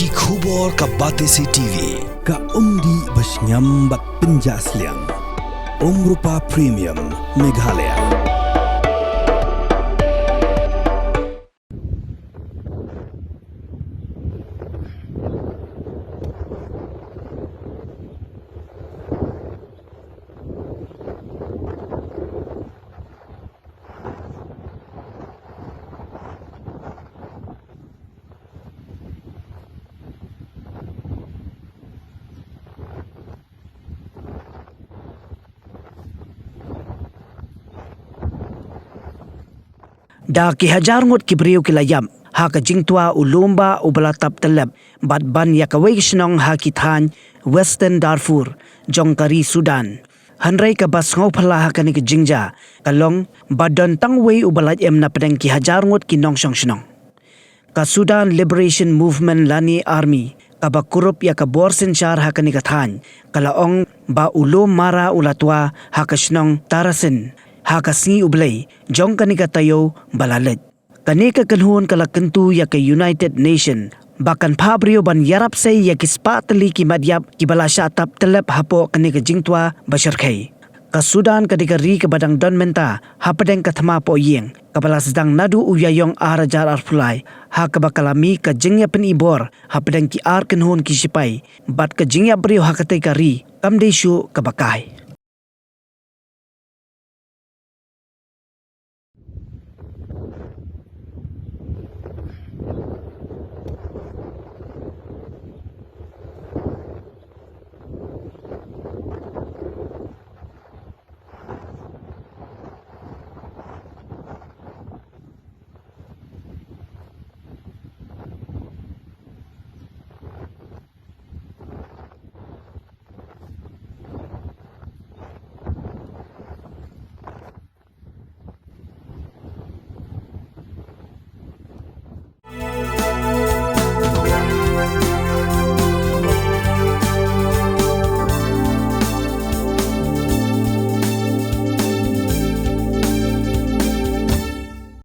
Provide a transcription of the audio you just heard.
ki khubor ka Batesi TV ka umdi basnyam bak penjasliang Rupa Premium Meghalaya. Da ki Hajar Ngut ki beriu ki layam ha ka Jingtwa u Lumbah u belatap telep bat ban ya ka wei Shnong ha ki Tang Western Darfur jong kari Sudan hanrai ka bas ngau phala ha ka ni ki Jingja kalong badon Tang wei u belat em na pedeng ki Hajar Ngut ki nong Shnong ka Sudan Liberation Movement lani army ka bakurup ya ka borsen char ha ka ni ka Tang kalaong ba ulum mara ulatwa ha ka Shnong tarasin ha kasngi ublay jong kanika tayo balalet kanika kanhun kalakentu ya ke United Nation bahkan pabrio ban yarap say ya kispatli ki madyap ki balasya tap telep hapo kanika Jingtwa basharkai ka Sudan kanika ri ke badang don menta hapadeng kathama po yeng kabala sedang nadu uyayong arajar arfulai ha kabakalami ka jingya penibor hapadeng ki ar kanhun ki sipai bat ka jingya brio ha katai kari kamdeshu kabakai